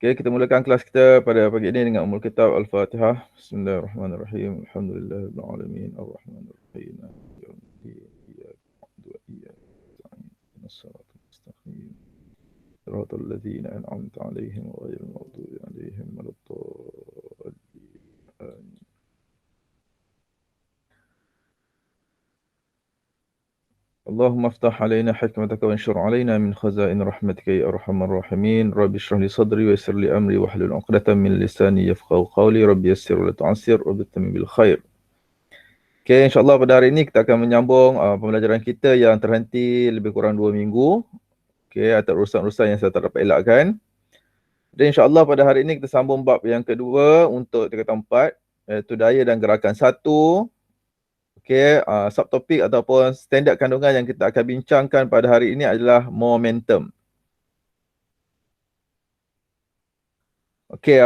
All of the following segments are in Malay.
Okay, kita mulakan kelas kita pada pagi ini dengan Ummul Kitab Al-Fatihah. Bismillahirrahmanirrahim. Alhamdulillahirabbil alamin. Arrahmanirrahim. Maliki yaumiddin. Iyyaka na'budu wa iyyaka nasta'in. Ihdinas siratal mustaqim. Siratal ladzina an'amta 'alaihim ghairil maghdubi 'alaihim waladdallin. Amin. اللهم افتح علينا حكمتك وانشر علينا من خزائن رحمتك يا أرحم الراحمين. رب اشرح لي صدري ويسر لي أمري واحلل عقدة من لساني يفقهوا قولي. رب يسر ولا تعسر وبالتمم بالخير. Okay, insyaAllah pada hari ini kita akan menyambung pembelajaran kita yang terhenti lebih kurang 2 minggu. Okay, atas urusan-urusan yang saya tak dapat elakkan. Dan insyaAllah pada hari ini kita sambung bab yang kedua untuk tingkatan 4, iaitu daya dan gerakan 1. Okay, subtopik ataupun standard kandungan yang kita akan bincangkan pada hari ini adalah momentum. Okay,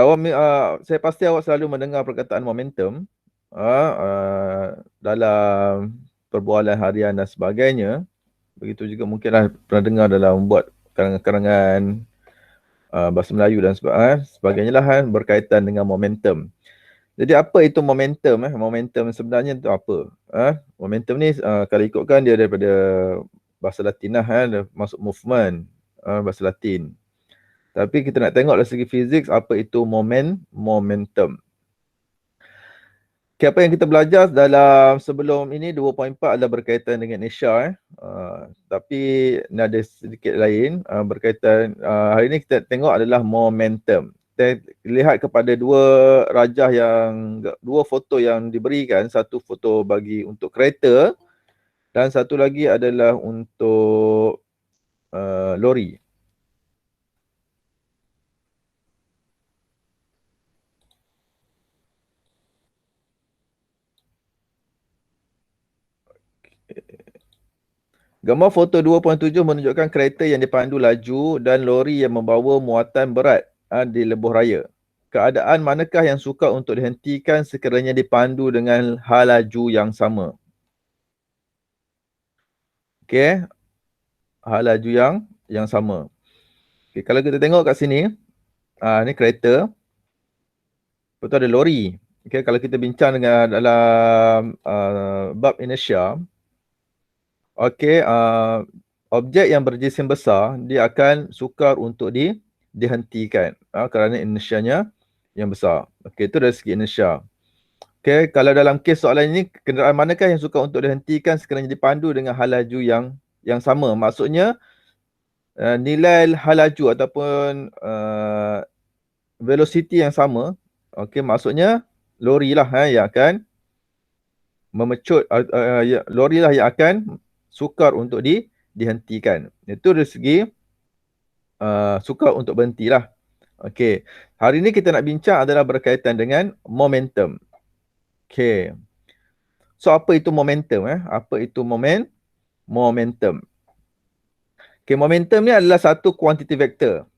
saya pasti awak selalu mendengar perkataan momentum dalam perbualan harian dan sebagainya. Begitu juga mungkinlah pernah dengar dalam membuat karangan-karangan bahasa Melayu dan sebagainya lah berkaitan dengan momentum. Jadi apa itu momentum? Momentum sebenarnya itu apa? Momentum ni kalau ikutkan dia daripada bahasa Latin masuk movement, bahasa Latin. Tapi kita nak tengok dari segi fizik apa itu momentum. Okay, apa yang kita belajar dalam sebelum ini 2.4 adalah berkaitan dengan inertia. Tapi ni ada sedikit lain berkaitan. Hari ini kita tengok adalah momentum. Kita lihat kepada dua foto yang diberikan. Satu foto untuk kereta dan satu lagi adalah untuk lori. Gambar foto 2.7 menunjukkan kereta yang dipandu laju dan lori yang membawa muatan berat di lebuh raya. Keadaan manakah yang sukar untuk dihentikan sekiranya dipandu dengan hal laju yang sama? Okey. Hal laju yang sama. Okey, kalau kita tengok kat sini, ni kereta. Lepas tu ada lori. Okey, kalau kita bincang dengan dalam bab inertia, okey, objek yang berjisim besar dia akan sukar untuk dihentikan kerana inersianya yang besar. Okey, itu dari segi inersia. Okey, kalau dalam kes soalan ini, kenderaan manakah yang sukar untuk dihentikan sekiranya dipandu dengan hal laju yang sama? Maksudnya nilai hal laju ataupun velocity yang sama. Okey, maksudnya lori lah yang akan memecut, lori lah yang akan sukar untuk dihentikan. Itu dari segi sukar untuk berhenti lah. Okey, hari ini kita nak bincang adalah berkaitan dengan momentum. Okey, so apa itu momentum? Apa itu momentum? Okey, momentum ni adalah satu quantity vector.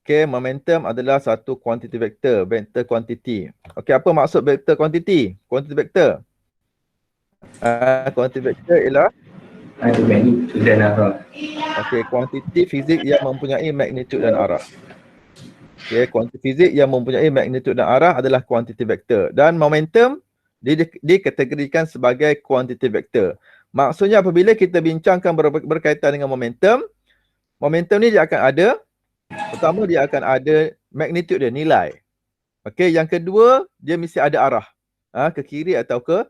Okey, momentum adalah satu quantity vector quantity. Okey, apa maksud vector quantity? Quantity vector. Quantity vector ialah magnitude dan arah. Okey, kuantiti fizik yang mempunyai magnitude dan arah. Okey, kuantiti fizik yang mempunyai magnitude dan arah adalah quantity vector. Dan momentum dikategorikan sebagai quantity vector. Maksudnya apabila kita bincangkan berkaitan dengan momentum ni dia akan ada, pertama dia akan ada magnitude dia, nilai. Okey, yang kedua dia mesti ada arah. Ke kiri atau ke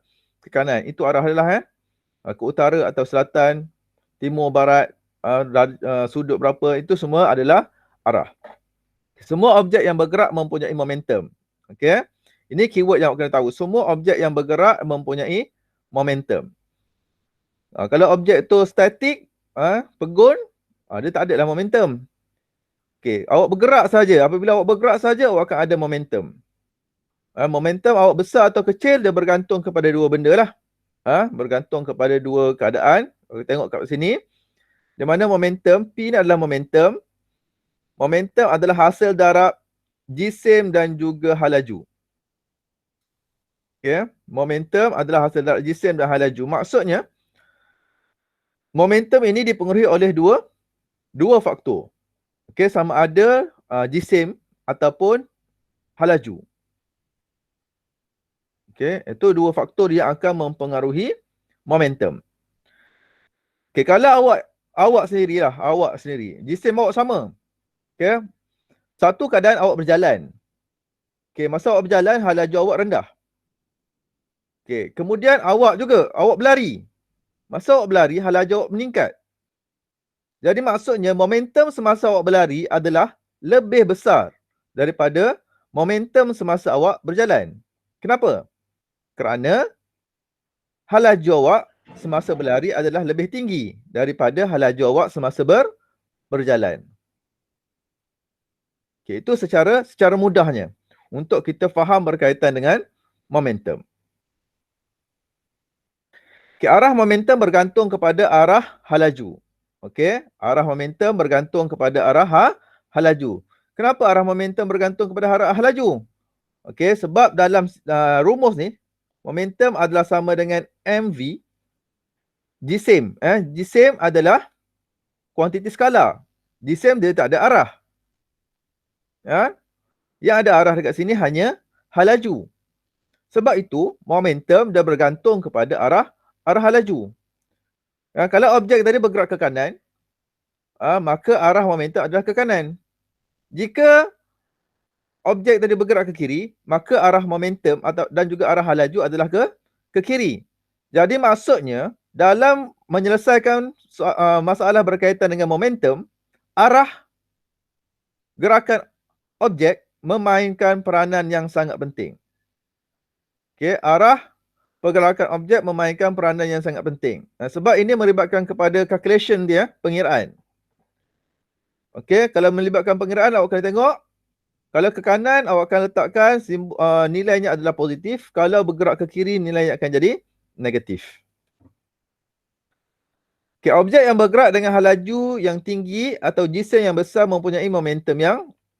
kanan. Itu arah adalah ke utara atau selatan, timur, barat, sudut berapa, itu semua adalah arah. Semua objek yang bergerak mempunyai momentum. Okey. Ini keyword yang awak kena tahu. Semua objek yang bergerak mempunyai momentum. Kalau objek tu statik, pegun, dia tak ada lah momentum. Okey, awak bergerak saja. Apabila awak bergerak saja, awak akan ada momentum. Momentum awak besar atau kecil, dia bergantung kepada dua benda lah. Bergantung kepada dua keadaan. Kita tengok kat sini. Di mana momentum, P ni adalah momentum. Momentum adalah hasil darab jisim dan juga hal laju. Okay. Momentum adalah hasil darab jisim dan hal laju. Maksudnya, momentum ini dipengaruhi oleh dua faktor. Okay, sama ada jisim ataupun halaju. Okey, itu dua faktor yang akan mempengaruhi momentum. Okey, kalau awak sendiri, jisim awak sama. Okey. Satu keadaan awak berjalan. Okey, masa awak berjalan, halaju awak rendah. Okey, kemudian awak berlari. Masa awak berlari, halaju awak meningkat. Jadi maksudnya momentum semasa awak berlari adalah lebih besar daripada momentum semasa awak berjalan. Kenapa? Kerana halaju awak semasa berlari adalah lebih tinggi daripada halaju awak semasa berjalan. Okey, itu secara mudahnya untuk kita faham berkaitan dengan momentum. Okey, arah momentum bergantung kepada arah halaju. Okey, arah momentum bergantung kepada arah halaju. Kenapa arah momentum bergantung kepada arah halaju? Okey, sebab dalam rumus ni, momentum adalah sama dengan mv. Jisim, jisim adalah kuantiti skalar. Jisim dia tak ada arah. Ya? Yang ada arah dekat sini hanya halaju. Sebab itu, momentum dia bergantung kepada arah halaju. Kalau objek tadi bergerak ke kanan, maka arah momentum adalah ke kanan. Jika objek tadi bergerak ke kiri, maka arah momentum dan juga arah halaju adalah ke kiri. Jadi maksudnya, dalam menyelesaikan masalah berkaitan dengan momentum, arah gerakan objek memainkan peranan yang sangat penting. Okey, arah pergerakan objek memainkan peranan yang sangat penting. Sebab ini melibatkan kepada calculation dia, pengiraan. Okey, kalau melibatkan pengiraan, awak kena tengok. Kalau ke kanan, awak akan letakkan nilainya adalah positif. Kalau bergerak ke kiri, nilainya akan jadi negatif. Okey, objek yang bergerak dengan halaju yang tinggi atau jisim yang besar mempunyai momentum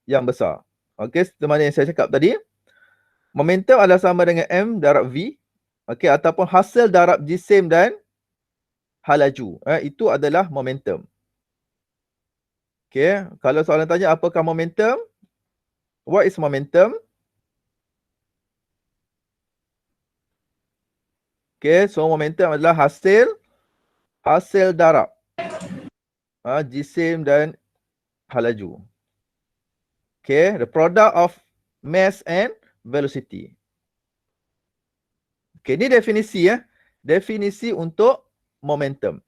yang besar. Okey, seperti mana yang saya cakap tadi. Momentum adalah sama dengan M darab V. Okey, ataupun hasil darab jisim dan halaju. Itu adalah momentum. Okey, kalau soalan tanya apakah momentum? What is momentum? Okey, so momentum adalah hasil darab jisim dan halaju. Okay, the product of mass and velocity. Okay, ini definisi definisi untuk momentum.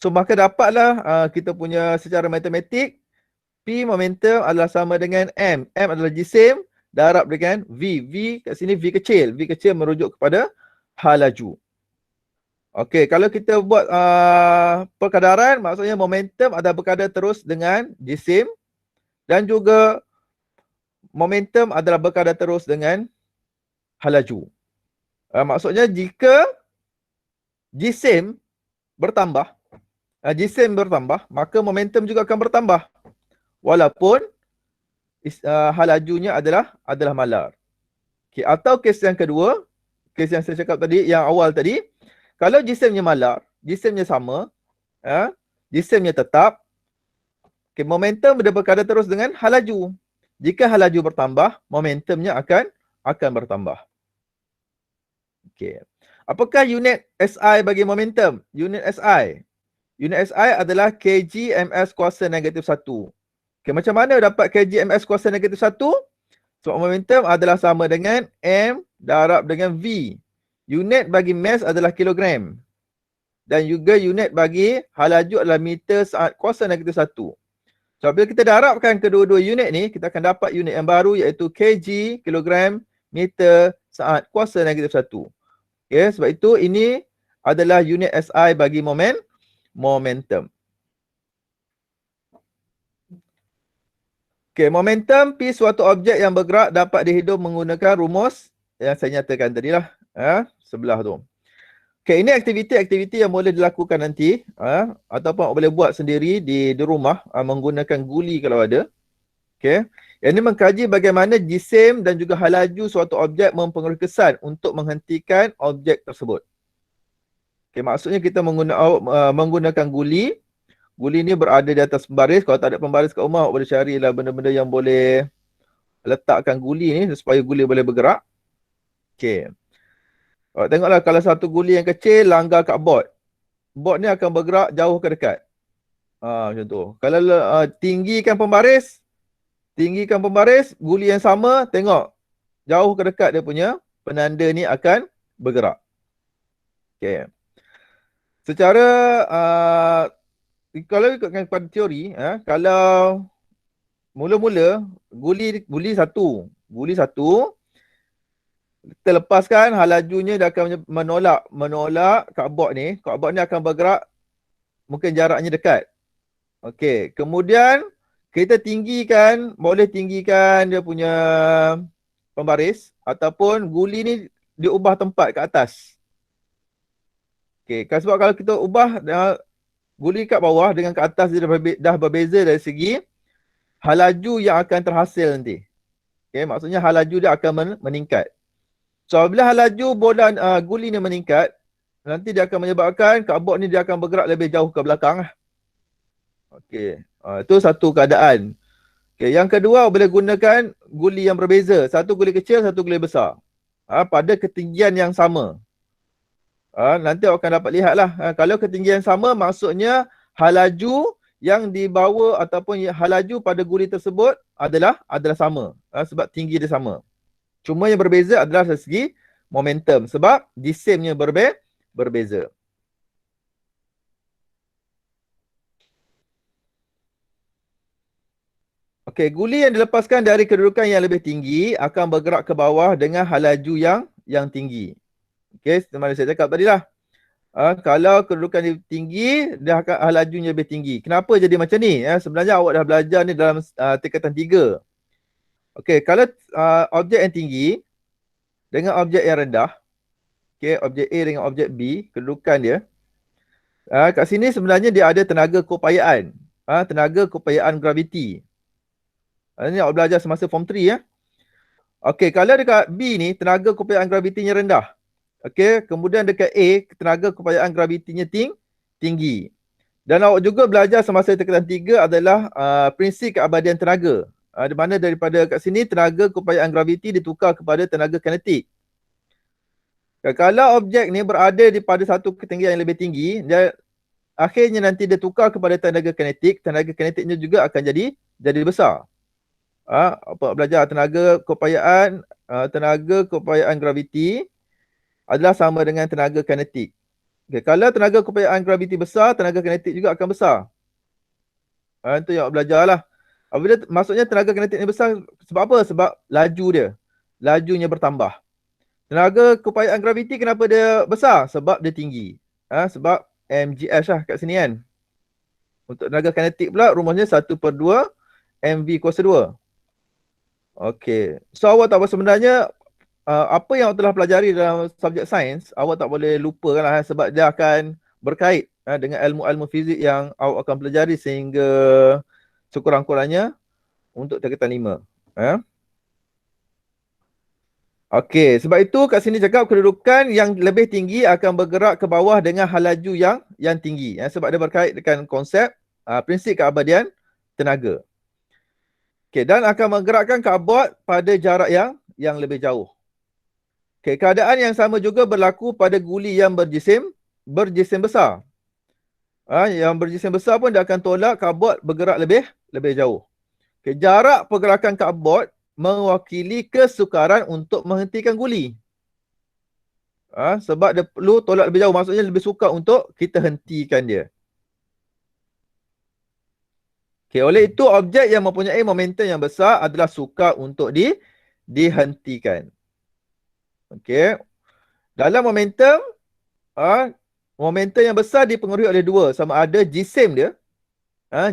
So maka dapatlah kita punya secara matematik, P momentum adalah sama dengan M. M adalah jisim darab dengan V. V kat sini V kecil. V kecil merujuk kepada halaju. Okey, kalau kita buat perkadaran, maksudnya momentum adalah berkadar terus dengan jisim dan juga momentum adalah berkadar terus dengan halaju. Maksudnya jika jisim bertambah, maka momentum juga akan bertambah. Walaupun halajunya adalah malar. Okay, atau kes yang kedua, kes yang saya cakap tadi, yang awal tadi, kalau jisimnya malar, jisimnya sama, jisimnya tetap, okay, momentum dia berkadar terus dengan halaju. Jika halaju bertambah, momentumnya akan bertambah. Okay. Apakah unit SI bagi momentum? Unit SI adalah kg ms kuasa negatif 1. Okay, macam mana dapat kg ms kuasa negatif 1? Sebab momentum adalah sama dengan M darab dengan V. Unit bagi mass adalah kilogram. Dan juga unit bagi halaju adalah meter saat kuasa negatif 1. So, bila kita darabkan kedua-dua unit ni, kita akan dapat unit yang baru iaitu kg, kilogram, meter saat kuasa negatif 1. Okay, sebab itu ini adalah unit SI bagi momentum. Okay, momentum P suatu objek yang bergerak dapat dihitung menggunakan rumus yang saya nyatakan tadi lah. Sebelah tu. Okay, ini aktiviti yang boleh dilakukan nanti. Ataupun boleh buat sendiri di rumah menggunakan guli kalau ada. Okay. Yang ini mengkaji bagaimana jisim dan juga halaju suatu objek mempengaruhi kesan untuk menghentikan objek tersebut. Okay, maksudnya kita menggunakan guli. Guli ni berada di atas pembaris. Kalau tak ada pembaris kat rumah, boleh carilah benda-benda yang boleh letakkan guli ni supaya guli boleh bergerak. Okey. Tengoklah kalau satu guli yang kecil langgar kat board. Board ni akan bergerak jauh ke dekat. Macam tu. Kalau tinggikan pembaris, guli yang sama, tengok jauh ke dekat dia punya penanda ni akan bergerak. Okey. Secara kalau ikutkan pada teori, kalau mula-mula guli satu, kita lepaskan, lajunya dia akan menolak cardboard ni akan bergerak, mungkin jaraknya dekat. Okey, kemudian kita boleh tinggikan dia punya pembaris ataupun guli ni diubah tempat ke atas. Okey, sebab kalau kita ubah guli kat bawah dengan kat atas dia dah berbeza dari segi laju yang akan terhasil nanti. Okey, maksudnya laju dia akan meningkat. So bila laju guli ni meningkat, nanti dia akan menyebabkan cardboard ni dia akan bergerak lebih jauh ke belakang. Okey, itu satu keadaan. Okey, yang kedua boleh gunakan guli yang berbeza. Satu guli kecil, satu guli besar. Pada ketinggian yang sama. Nanti awak akan dapat lihatlah. Kalau ketinggian sama, maksudnya laju yang dibawa ataupun laju pada guli tersebut adalah sama. Sebab tinggi dia sama. Cuma yang berbeza adalah dari segi momentum. Sebab jisimnya berbeza. Okey, guli yang dilepaskan dari kedudukan yang lebih tinggi akan bergerak ke bawah dengan laju yang tinggi. Okey, seperti saya cakap tadi lah. Kalau kedudukan dia tinggi, dia akan lajunya lebih tinggi. Kenapa jadi macam ni? Sebenarnya awak dah belajar ni dalam tingkatan 3. Okey, kalau objek yang tinggi dengan objek yang rendah, okey, objek A dengan objek B, kedudukan dia, kat sini sebenarnya dia ada tenaga keupayaan. Tenaga keupayaan graviti. Ini awak belajar semasa form 3 ya. Okey, kalau dekat B ni tenaga keupayaan gravitinya rendah. Okey, kemudian dekat A tenaga keupayaan gravitinya tinggi. Dan awak juga belajar semasa tingkatan 3 adalah prinsip keabadian tenaga. Di mana daripada kat sini tenaga keupayaan graviti ditukar kepada tenaga kinetik. Kalau objek ni berada di pada satu ketinggian yang lebih tinggi, dia akhirnya nanti dia tukar kepada tenaga kinetiknya juga akan jadi besar. Belajar tenaga keupayaan graviti adalah sama dengan tenaga kinetik. Okay, kalau tenaga keupayaan graviti besar, tenaga kinetik juga akan besar. Itu yang belajar lah. Maksudnya tenaga kinetik ni besar sebab apa? Sebab lajunya bertambah. Tenaga keupayaan graviti kenapa dia besar? Sebab dia tinggi. Sebab mgs lah kat sini kan. Untuk tenaga kinetik pula rumusnya 1/2 mv kuasa 2. Okey. So awak tak sebenarnya apa yang awak telah pelajari dalam subjek sains, awak tak boleh lupakan lah sebab dia akan berkait dengan ilmu-ilmu fizik yang awak akan pelajari sehingga sekurang-kurangnya untuk tingkatan 5. Okey, sebab itu kat sini cakap kedudukan yang lebih tinggi akan bergerak ke bawah dengan laju yang tinggi. Sebab dia berkait dengan konsep prinsip keabadian tenaga. Okey, dan akan menggerakkan cardboard pada jarak yang lebih jauh. Okey, keadaan yang sama juga berlaku pada guli yang berjisim besar. Yang berjisim besar pun dia akan tolak cardboard bergerak lebih jauh. Okey, jarak pergerakan cardboard mewakili kesukaran untuk menghentikan guli. Sebab dia perlu tolak lebih jauh, maksudnya lebih sukar untuk kita hentikan dia. Okay, oleh itu objek yang mempunyai momentum yang besar adalah sukar untuk dihentikan. Okey. Dalam momentum yang besar dipengaruhi oleh dua, sama ada jisim dia,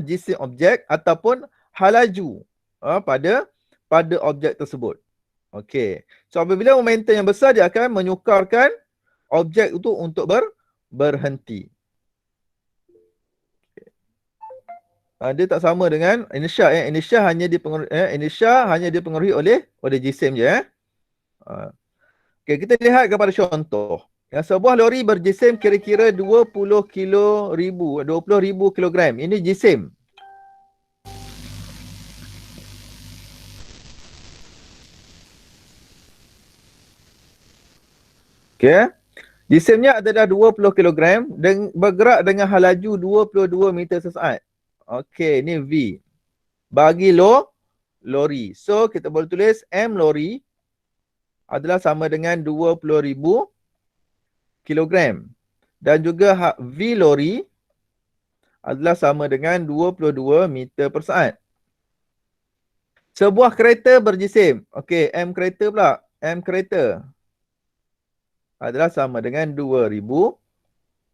jisim objek ataupun laju pada objek tersebut. Okey. So apabila momentum yang besar dia akan menyukarkan objek itu untuk berhenti. Dia tak sama dengan inertia. Inertia hanya dipengaruhi oleh jisim je. Okay, kita lihat kepada contoh. Sebuah lori berjisim kira-kira 20,000 kilogram. Ini jisim. Okey. Jisimnya adalah 20 kg dan bergerak dengan halaju 22 meter sesaat. Okey, ni V. Bagi lori. So kita boleh tulis M lori adalah sama dengan 20,000 kilogram. Dan juga V lori adalah sama dengan 22 meter per saat. Sebuah kereta berjisim. Okey, M kereta pula. M kereta adalah sama dengan 2,000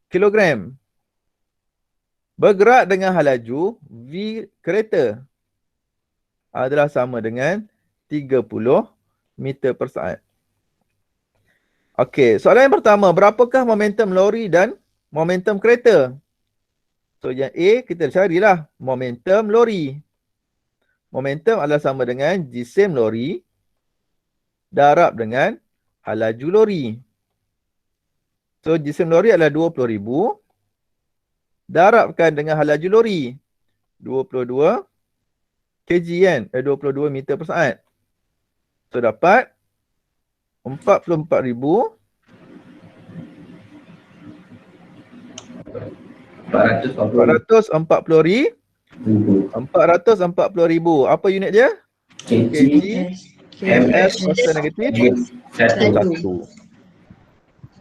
kilogram. Bergerak dengan halaju V kereta adalah sama dengan 30 meter per saat. Okey, soalan yang pertama, berapakah momentum lori dan momentum kereta? So yang A kita carilah momentum lori. Momentum adalah sama dengan jisim lori darab dengan halaju lori. So jisim lori adalah 20,000 darabkan dengan halaju lori 22 kg kan, 22 meter per saat. So dapat 44,000 440,000. Apa unit dia? kg ms kuasa negatif 1.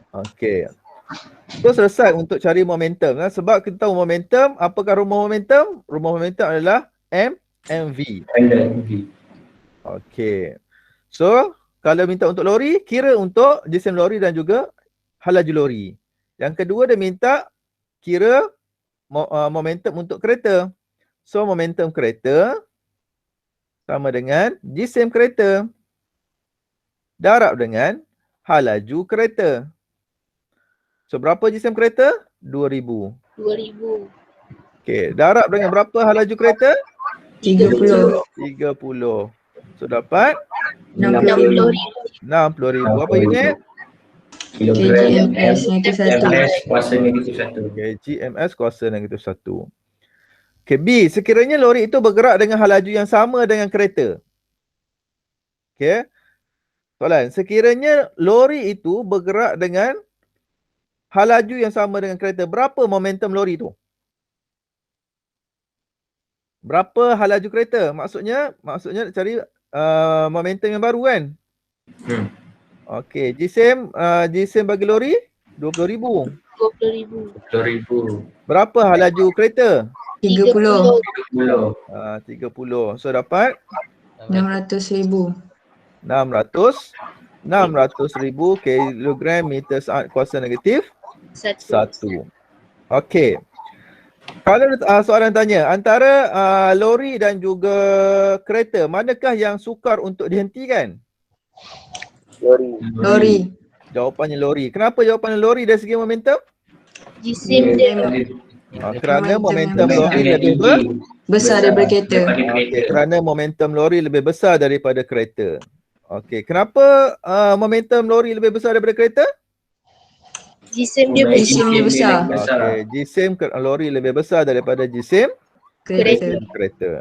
Okey. So selesai untuk cari momentum. Sebab kita tahu momentum, apakah rumah momentum? Rumah momentum adalah MV. Okey. So kalau minta untuk lori, kira untuk jisim lori dan juga halaju lori. Yang kedua dia minta kira momentum untuk kereta. So momentum kereta sama dengan jisim kereta darab dengan halaju kereta. So berapa jisim kereta? 2,000. 2,000. Okey, darab dengan berapa halaju kereta? 30. 30. So dapat 60,000. 60,000. Apa unit? kg/ms -1. kg/ms kuasa negatif 1. Okey, B. Sekiranya lori itu bergerak dengan halaju yang sama dengan kereta. Okey. Soalan, sekiranya lori itu bergerak dengan halaju yang sama dengan kereta, berapa momentum lori tu? Berapa halaju kereta? Maksudnya cari momentum yang baru kan? Okey, jisim bagi lori 20,000. 20,000. Berapa halaju kereta? 30. 30. So dapat 600,000. 600,000 kilogram meter saat kuasa negatif 1. Okey. Kalau soalan tanya, antara lori dan juga kereta, manakah yang sukar untuk dihentikan? Lori. Jawapannya lori. Kenapa jawapannya lori dari segi momentum? Jisim dia Kerana momentum lori lebih besar daripada kereta. Okey, kerana momentum lori lebih besar daripada kereta. Okey, kenapa momentum lori lebih besar daripada kereta? Jisim dia besar. Okey, jisim lori lebih besar daripada jisim kereta.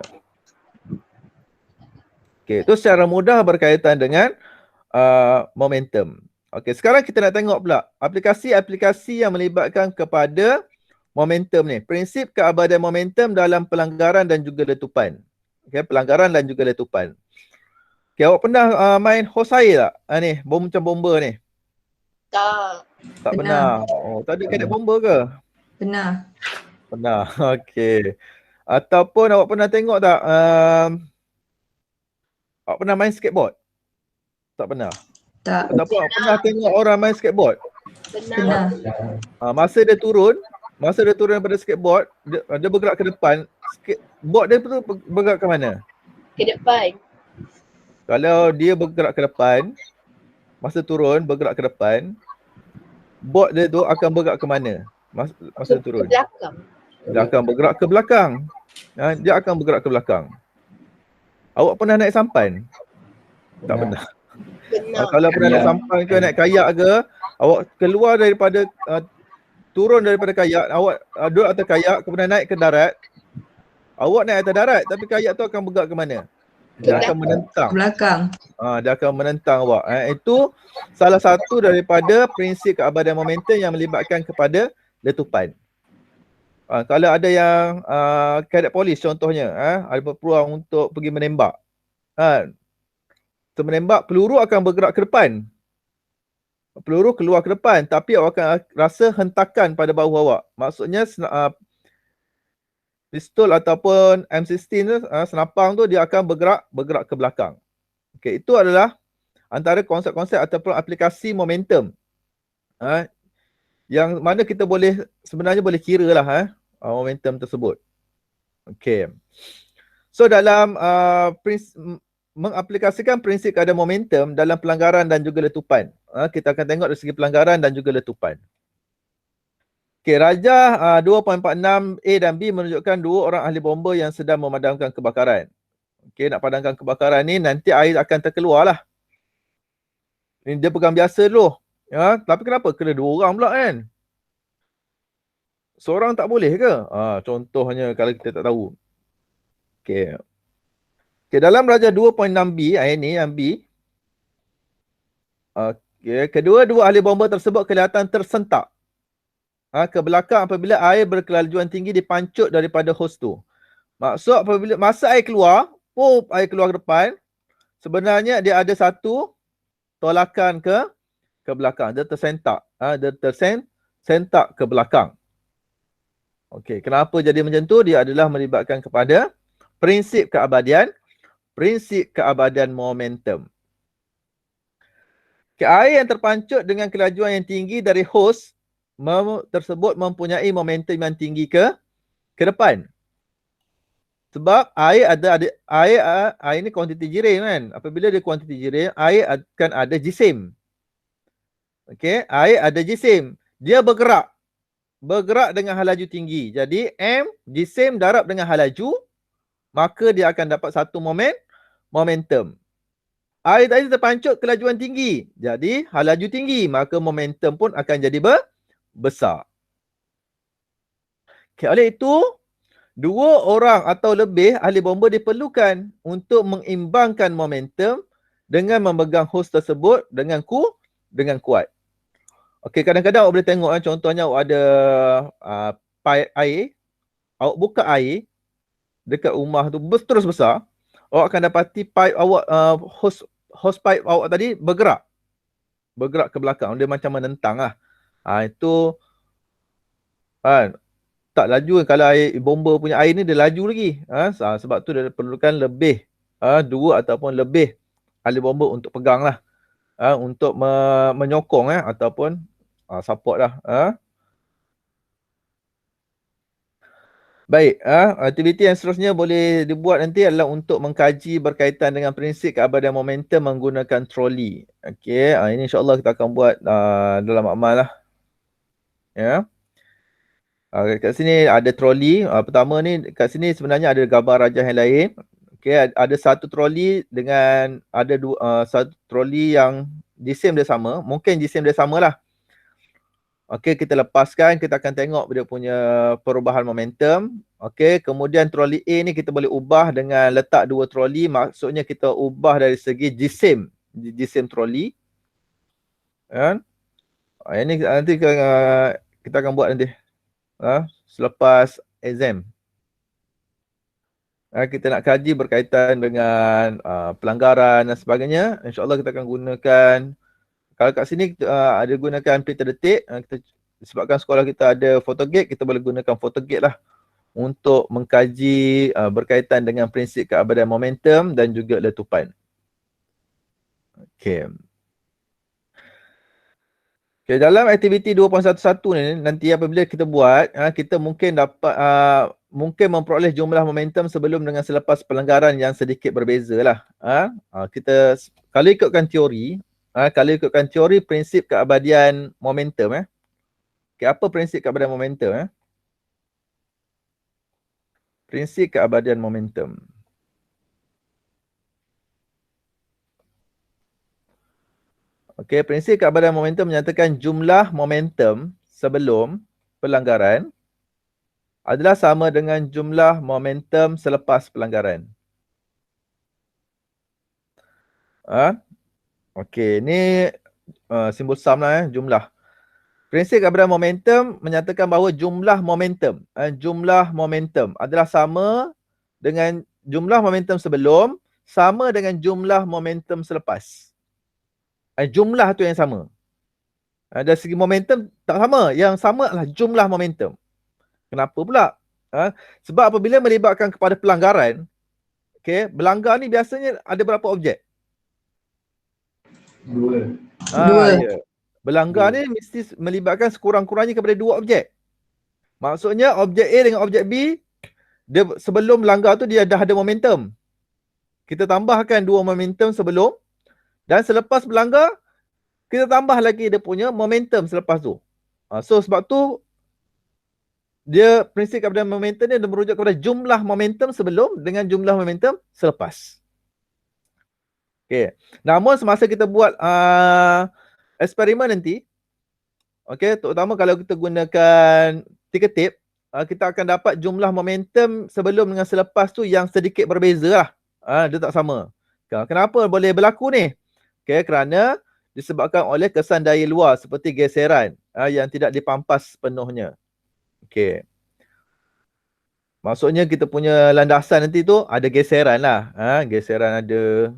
Okey, itu secara mudah berkaitan dengan momentum. Okey, sekarang kita nak tengok pula aplikasi-aplikasi yang melibatkan kepada momentum ni. Prinsip keabadian momentum dalam pelanggaran dan juga letupan. Okey, pelanggaran dan juga letupan. Okey, awak pernah main hos air tak? Ni, macam bomba ni. Tak pernah. Oh, tak ada kadet bomba ke? Pernah. Pernah. Okey. Ataupun awak pernah tengok tak awak pernah main skateboard? Tak pernah. Tak. Ataupun awak pernah tengok orang main skateboard? Pernah. Masa dia turun daripada skateboard, dia bergerak ke depan, skateboard dia tu bergerak ke mana? Ke depan. Kalau dia bergerak ke depan, masa turun bergerak ke depan, board dia tu akan bergerak ke mana? Masa turun. Ke belakang. Dia akan bergerak ke belakang. Dia akan bergerak ke belakang. Awak pernah naik sampan? Tak pernah. Kalau pernah naik sampan ke, naik kayak ke, awak keluar daripada turun daripada kayak, awak duduk atas kayak, kemudian naik ke darat. Awak naik atas darat, tapi kayak tu akan bergerak ke mana? Dia akan menentang. Belakang. Dia akan menentang awak. Itu salah satu daripada prinsip keabadian momentum yang melibatkan kepada letupan. Kalau ada yang cadet polis contohnya, ada berpeluang untuk pergi menembak. Menembak, peluru akan bergerak ke depan. Peluru keluar ke depan, tapi awak akan rasa hentakan pada bahu awak. Maksudnya pistol ataupun M16 tu, senapang tu dia akan bergerak ke belakang. Okey, itu adalah antara konsep-konsep ataupun aplikasi momentum. Yang mana kita sebenarnya boleh kira lah momentum tersebut. Okey. So dalam mengaplikasikan prinsip keadaan momentum dalam pelanggaran dan juga letupan. Kita akan tengok dari segi pelanggaran dan juga letupan. Okey, rajah 2.46 A dan B menunjukkan dua orang ahli bomba yang sedang memadamkan kebakaran. Okey, nak padamkan kebakaran ni nanti air akan terkeluar lah. Ini dia pegang biasa dulu. Tapi kenapa kena dua orang pula kan? Seorang tak boleh ke? Contohnya kalau kita tak tahu. Okey. Okey, dalam rajah 2.6B, ini yang B. Okey, kedua-dua ahli bomba tersebut kelihatan tersentak ke belakang apabila air berkelajuan tinggi dipancut daripada hos tu. Maksud apabila masa air keluar, air keluar ke depan, sebenarnya dia ada satu tolakan ke belakang. Dia tersentak. Dia tersentak ke belakang. Okey, kenapa jadi macam tu? Dia adalah melibatkan kepada prinsip keabadian momentum. Air yang terpancut dengan kelajuan yang tinggi dari hos tersebut mempunyai momentum yang tinggi ke depan. Sebab air ni kuantiti jirim kan. Apabila dia kuantiti jirim, air akan ada jisim. Okey, air ada jisim. Dia bergerak dengan halaju tinggi. Jadi M jisim darab dengan halaju, maka dia akan dapat satu momentum. Air tadi terpancut kelajuan tinggi. Jadi halaju tinggi, maka momentum pun akan jadi besar. Okay, oleh itu, dua orang atau lebih ahli bomba diperlukan untuk mengimbangkan momentum dengan memegang hos tersebut dengan kuat. Okey, kadang-kadang awak boleh tengok contohnya awak ada pipe air, awak buka air dekat rumah tu terus besar, awak akan dapati pipe awak hose pipe awak tadi bergerak ke belakang, dia macam menentang lah. Itu tak laju. Kalau air bomba punya air ni dia laju lagi. Sebab tu dia perlukan lebih dua ataupun lebih ahli bomba untuk pegang lah, untuk menyokong ataupun support lah. Baik, aktiviti yang seterusnya boleh dibuat nanti adalah untuk mengkaji berkaitan dengan prinsip keabadian momentum menggunakan troli. Okey, ini insya-Allah kita akan buat dalam amal lah. Ya. Kat sini ada troli. Pertama ni kat sini sebenarnya ada gambar rajah yang lain. Okey, ada satu troli dengan ada satu troli yang jisim dia sama. Mungkin jisim dia samalah. Okey, kita lepaskan, kita akan tengok dia punya perubahan momentum. Okey, kemudian troli A ni kita boleh ubah dengan letak dua troli. Maksudnya kita ubah dari segi jisim troli. Kan? Ini nanti kita akan buat nanti. Selepas exam. Kita nak kaji berkaitan dengan pelanggaran dan sebagainya. InsyaAllah kita akan gunakan, kalau kat sini ada gunakan printer detik, sebabkan sekolah kita ada photogate, kita boleh gunakan photogate lah untuk mengkaji berkaitan dengan prinsip keabadian momentum dan juga letupan. Okay, dalam aktiviti 2.11 ni, nanti apabila kita buat, kita mungkin dapat mungkin memperoleh jumlah momentum sebelum dengan selepas pelanggaran yang sedikit berbeza lah. Kita kalau ikutkan teori, prinsip keabadian momentum. Apa prinsip keabadian momentum? Prinsip keabadian momentum. Okey, prinsip keabadian momentum menyatakan jumlah momentum sebelum pelanggaran adalah sama dengan jumlah momentum selepas pelanggaran. Okey, ni simbol sum lah jumlah. Prinsip keberadaan momentum menyatakan bahawa jumlah momentum adalah sama dengan jumlah momentum sebelum sama dengan jumlah momentum selepas. Jumlah tu yang sama. Dari segi momentum tak sama, yang sama adalah jumlah momentum. Kenapa pula? Sebab apabila melibatkan kepada pelanggaran, okey, melanggar ni biasanya ada berapa objek? 2. Ya. Berlanggar ni mesti melibatkan sekurang-kurangnya kepada 2 objek. Maksudnya objek A dengan objek B, dia sebelum melanggar tu dia dah ada momentum. Kita tambahkan 2 momentum sebelum dan selepas berlanggar, kita tambah lagi dia punya momentum selepas tu. So sebab tu dia prinsip keberadaan momentum ni dia merujuk kepada jumlah momentum sebelum dengan jumlah momentum selepas. Okay. Namun semasa kita buat eksperimen nanti, okay, terutama kalau kita gunakan tiga tip, kita akan dapat jumlah momentum sebelum dengan selepas tu yang sedikit berbeza lah. Dia tak sama. Kenapa boleh berlaku ni? Okay, kerana disebabkan oleh kesan daya luar seperti geseran yang tidak dipampas sepenuhnya. Okay. Maksudnya kita punya landasan nanti tu ada geseran lah. Geseran ada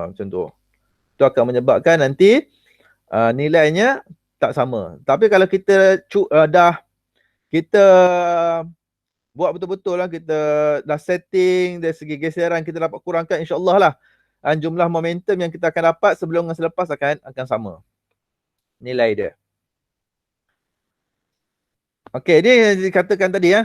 macam tu. Itu akan menyebabkan nanti nilainya tak sama. Tapi kalau kita kita buat betul-betul lah, kita dah setting dari segi geseran kita dapat kurangkan, insya-Allah lah jumlah momentum yang kita akan dapat sebelum dan selepas akan sama nilai dia. Okey, ni yang dikatakan tadi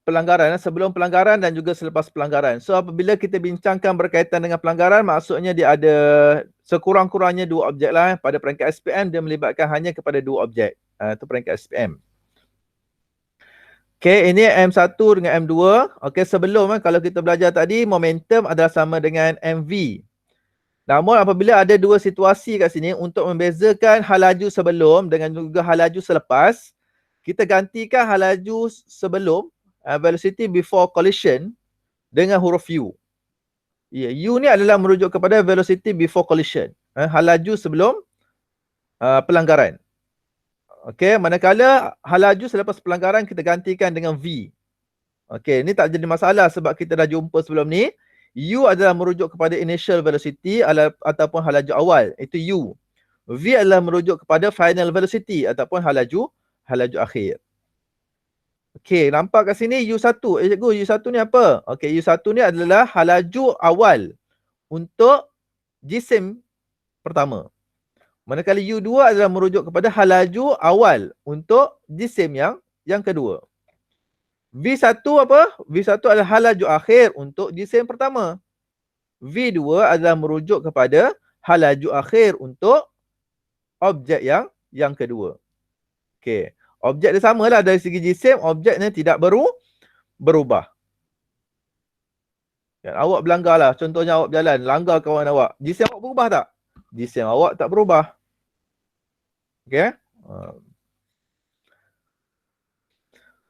pelanggaran, sebelum pelanggaran dan juga selepas pelanggaran. So apabila kita bincangkan berkaitan dengan pelanggaran, maksudnya dia ada sekurang-kurangnya 2 objek lah. Pada peringkat SPM dia melibatkan hanya kepada 2 objek. Itu peringkat SPM. Okey, ini M1 dengan M2. Okey, sebelum kalau kita belajar tadi, momentum adalah sama dengan MV. Namun apabila ada 2 situasi kat sini untuk membezakan hal laju sebelum dengan juga hal laju selepas, kita gantikan hal laju sebelum, velocity before collision, dengan huruf U. U ni adalah merujuk kepada velocity before collision. Hal laju sebelum pelanggaran. Okey, manakala hal laju selepas pelanggaran kita gantikan dengan V. Okey, ni tak jadi masalah sebab kita dah jumpa sebelum ni. U adalah merujuk kepada initial velocity ataupun hal laju awal, itu U. V adalah merujuk kepada final velocity ataupun hal laju akhir. Okey, nampak kat sini U1. Cikgu, U1 ni apa? Okey, U1 ni adalah hal laju awal untuk jisim pertama. Manakala U2 adalah merujuk kepada hal laju awal untuk jisim yang kedua. V1 apa? V1 adalah hal laju akhir untuk jisim pertama. V2 adalah merujuk kepada hal laju akhir untuk objek yang kedua. Okey. Objek dia samalah dari segi jisim, objeknya tidak berubah. Awak berlanggar lah. Contohnya awak berjalan, langgar kawan awak. Jisim awak berubah tak? Jisim awak tak berubah. Okey.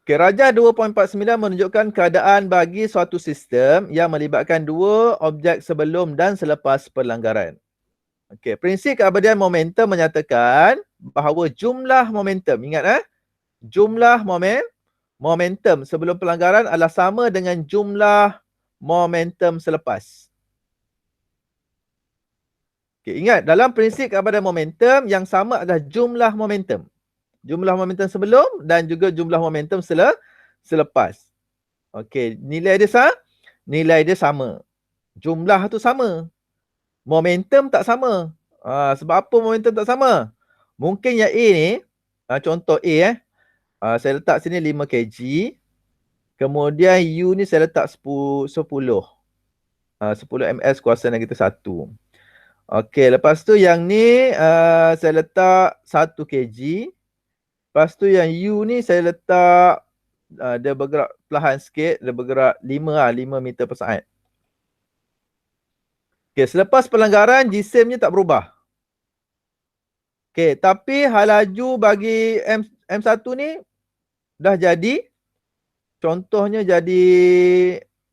Okey, Rajah 2.49 menunjukkan keadaan bagi suatu sistem yang melibatkan 2 objek sebelum dan selepas pelanggaran. Okey, prinsip keabadian momentum menyatakan bahawa jumlah momentum, ingat jumlah momentum sebelum pelanggaran adalah sama dengan jumlah momentum selepas. Okay, ingat, dalam prinsip keabadian momentum yang sama adalah jumlah momentum. Jumlah momentum sebelum dan juga jumlah momentum selepas. Okey, nilai dia sama. Jumlah tu sama. Momentum tak sama. Sebab apa momentum tak sama? Mungkin yang A ni, contoh A saya letak sini 5 kg. Kemudian U ni saya letak 10 ms kuasa negatif 1. Okey, lepas tu yang ni saya letak 1 kg. Lepas tu yang U ni saya letak dia bergerak perlahan sikit, dia bergerak 5 meter per saat. Okey, selepas pelanggaran jisimnya tak berubah. Okey, tapi hal laju bagi M1 ni dah jadi, contohnya jadi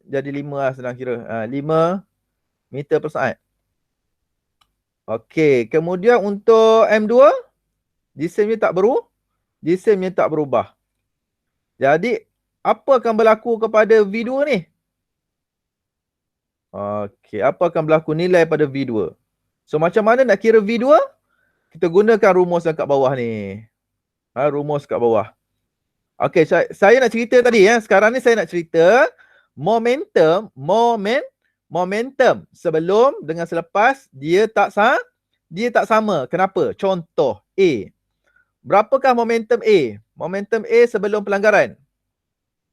5 lah senang kira. 5 meter per saat. Okey, kemudian untuk M2, jisimnya tak jisimnya tak berubah. Jadi, apa akan berlaku kepada V2 ni? Okey, apa akan berlaku nilai pada V2? So, macam mana nak kira V2? Kita gunakan rumus yang kat bawah ni. Rumus kat bawah. Okey, saya nak cerita tadi ya. Sekarang ni saya nak cerita momentum sebelum dengan selepas dia tak sama. Kenapa? Contoh A. Berapakah momentum A? Momentum A sebelum pelanggaran.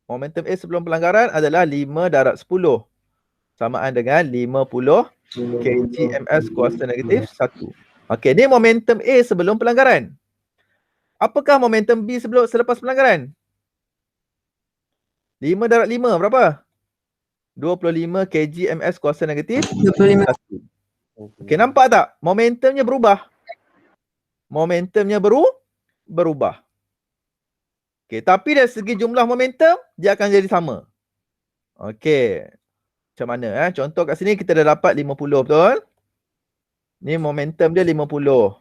Momentum A sebelum pelanggaran adalah 5 darab 10. Samaan dengan 50 kgms kuasa negatif 1. Okey, ni momentum A sebelum pelanggaran. Apakah momentum B selepas pelanggaran? 5 darab 5 berapa? 25 kgms kuasa negatif 25. 1. Okey, nampak tak? Momentumnya berubah. Momentumnya berubah. Okey, tapi dari segi jumlah momentum, dia akan jadi sama. Okey. Macam mana? Contoh kat sini kita dah dapat 50, betul? Ni momentum dia 50.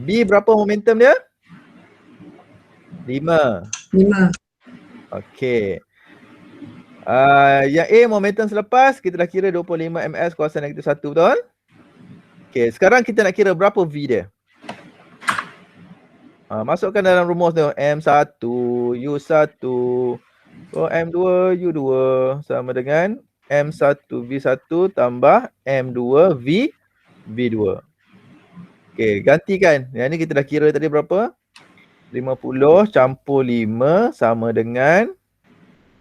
B berapa momentum dia? 5. 5. Okey. Yang A momentum selepas, kita dah kira 25 ms kuasa negatif 1, betul? Okey, sekarang kita nak kira berapa V dia. Masukkan dalam rumus tu. M1, U1, M2, U2 sama dengan M1, V1 tambah M2, V2. Okey, gantikan. Yang ni kita dah kira tadi berapa? 50 campur 5 sama dengan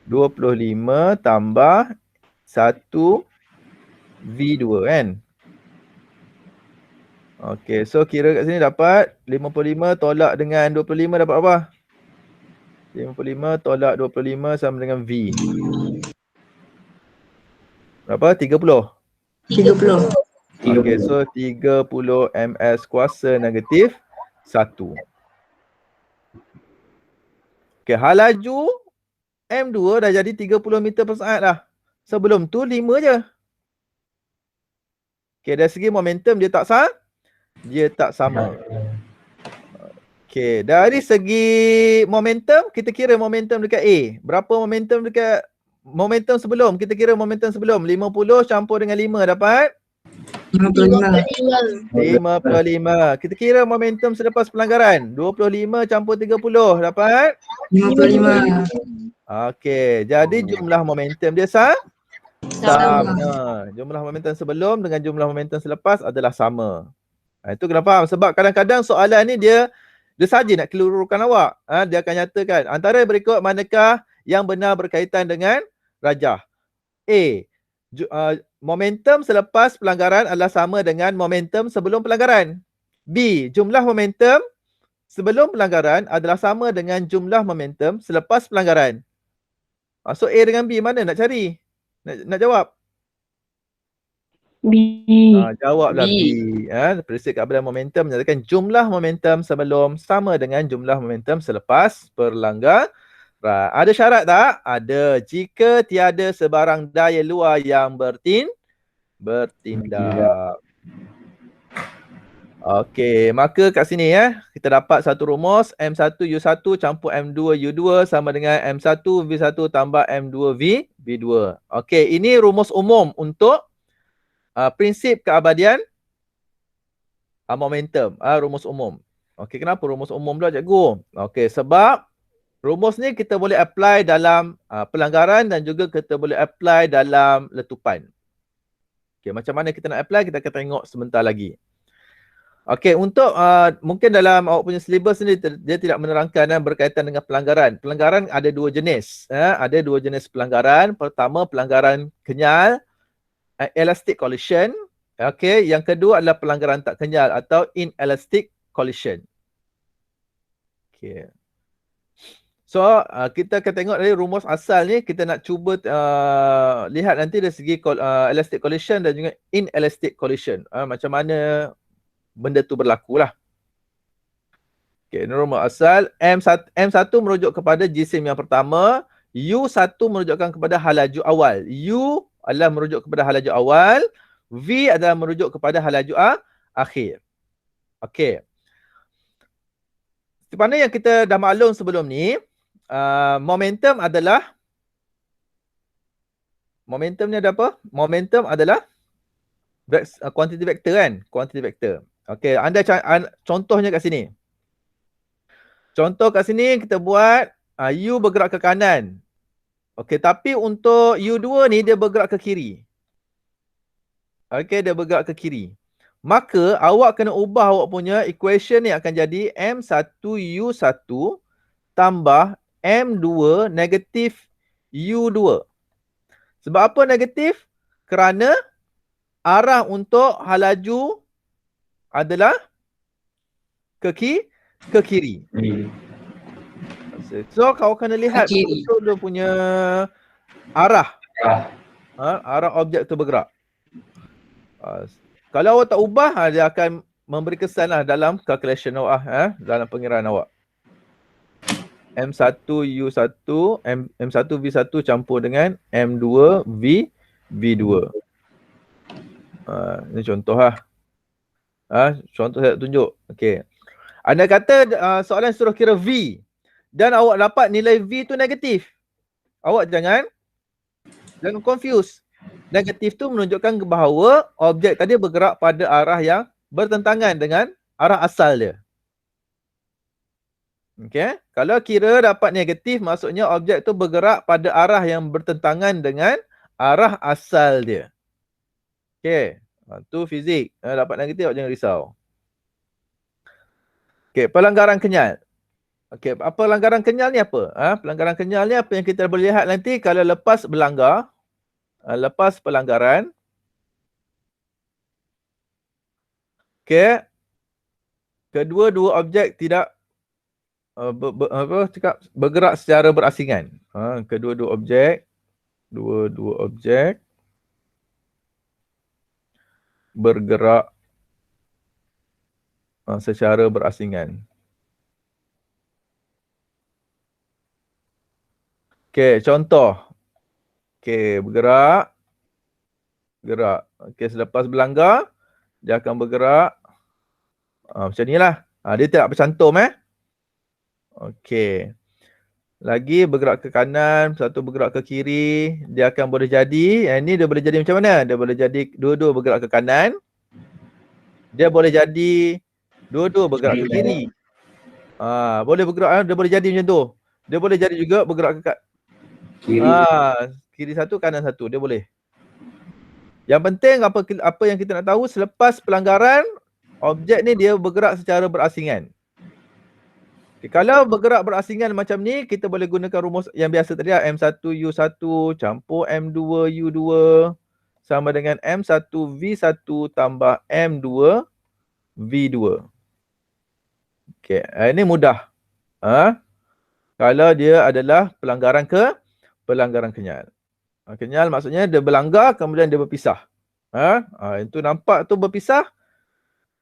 25 tambah 1 V2 kan? Okey, so kira kat sini dapat 55 tolak dengan 25 dapat apa? 55 tolak 25 sama dengan V. Berapa? 30. 30. Okey, so 30 ms kuasa negatif 1. Okey, halaju M2 dah jadi 30 meter per saat dah. Sebelum tu 5 je. Okey, dari segi momentum dia tak sama. Okey, dari segi momentum, kita kira momentum dekat A. Berapa momentum dekat momentum sebelum? Kita kira momentum sebelum. 50 campur dengan 5 dapat? 55. 55. Kita kira momentum selepas pelanggaran. 25 campur 30 dapat? 55. Okey, jadi jumlah momentum dia sama. Jumlah momentum sebelum dengan jumlah momentum selepas adalah sama. Itu kena faham. Sebab kadang-kadang soalan ni dia saja nak kelurukan awak. Dia akan nyatakan antara berikut manakah yang benar berkaitan dengan rajah. A. Momentum selepas pelanggaran adalah sama dengan momentum sebelum pelanggaran. B. Jumlah momentum sebelum pelanggaran adalah sama dengan jumlah momentum selepas pelanggaran. So A dengan B mana nak cari? Nak jawab? B. Jawablah B. B. Prinsip keabadian momentum menyatakan jumlah momentum sebelum sama dengan jumlah momentum selepas pelanggaran. Ada syarat tak? Ada. Jika tiada sebarang daya luar yang bertindak. Okey, maka kat sini kita dapat satu rumus M1U1 campur M2U2 sama dengan M1V1 tambah M2V2. Okey, ini rumus umum untuk prinsip keabadian momentum. Rumus umum. Okey, kenapa rumus umum pula cikgu? Okey, sebab rumus ni kita boleh apply dalam pelanggaran dan juga kita boleh apply dalam letupan. Okey, macam mana kita nak apply kita akan tengok sebentar lagi. Okey, untuk mungkin dalam awak punya syllabus ni dia tidak menerangkan berkaitan dengan pelanggaran. Pelanggaran ada dua jenis. Ada dua jenis pelanggaran. Pertama, pelanggaran kenyal, elastic collision. Okey, yang kedua adalah pelanggaran tak kenyal atau inelastic collision. Okey. So, kita akan tengok dari rumus asal ni, kita nak cuba lihat nanti dari segi elastic collision dan juga inelastic collision. Macam mana benda tu berlaku lah. Okay, ini rumus asal. M1 merujuk kepada jisim yang pertama. U1 merujukkan kepada halaju awal. U adalah merujuk kepada halaju awal. V adalah merujuk kepada halaju akhir. Okey. Seperti mana yang kita dah maklum sebelum ni, momentum ni ada apa? Momentum adalah quantity vector kan? Quantity vector. Okey, contohnya kat sini. Contoh kat sini kita buat U bergerak ke kanan. Okey, tapi untuk U2 ni dia bergerak ke kiri. Okey, dia bergerak ke kiri. Maka awak kena ubah awak punya equation ni akan jadi M1U1 tambah M2 negatif U2. Sebab apa negatif? Kerana arah untuk halaju adalah ke kiri. So kau kena lihat betul dia punya arah. Arah objek tu bergerak. Kalau awak tak ubah, dia akan memberi kesan lah dalam calculation awak, dalam pengiraan awak. M1U1, M1V1 campur dengan M2V2. Ini contoh lah. Contoh saya tunjuk. Okey. Anda kata soalan suruh kira V dan awak dapat nilai V tu negatif. Awak jangan confuse. Negatif tu menunjukkan bahawa objek tadi bergerak pada arah yang bertentangan dengan arah asal dia. Okey, kalau kira dapat negatif maksudnya objek tu bergerak pada arah yang bertentangan dengan arah asal dia. Okey, tu fizik. Dapat negatif awak jangan risau. Okey, pelanggaran kenyal. Okey, pelanggaran kenyal ni apa? Pelanggaran kenyal ni apa yang kita boleh lihat nanti kalau lepas berlanggar. Lepas pelanggaran, kedua-dua objek tidak bergerak secara berasingan. Kedua-dua objek bergerak secara berasingan. Okey, contoh. Okey, gerak. Okey, selepas berlanggar, dia akan bergerak. Macam ni lah. Dia tak bercantum Okey. Lagi bergerak ke kanan, satu bergerak ke kiri. Dia akan boleh jadi, ini dia boleh jadi macam mana? Dia boleh jadi dua-dua bergerak ke kanan. Dia boleh jadi dua-dua bergerak ke kiri. Boleh bergerak, dia boleh jadi macam tu. Dia boleh jadi juga bergerak ke kiri. Kiri satu, kanan satu. Dia boleh. Yang penting apa yang kita nak tahu, selepas pelanggaran, objek ni dia bergerak secara berasingan. Okay, kalau bergerak berasingan macam ni, kita boleh gunakan rumus yang biasa tadi lah. M1U1 campur M2U2 sama dengan M1V1 tambah M2V2. Okay, ini mudah. Kalau dia adalah pelanggaran kenyal. Kenyal maksudnya dia berlanggar kemudian dia berpisah. Itu nampak tu berpisah.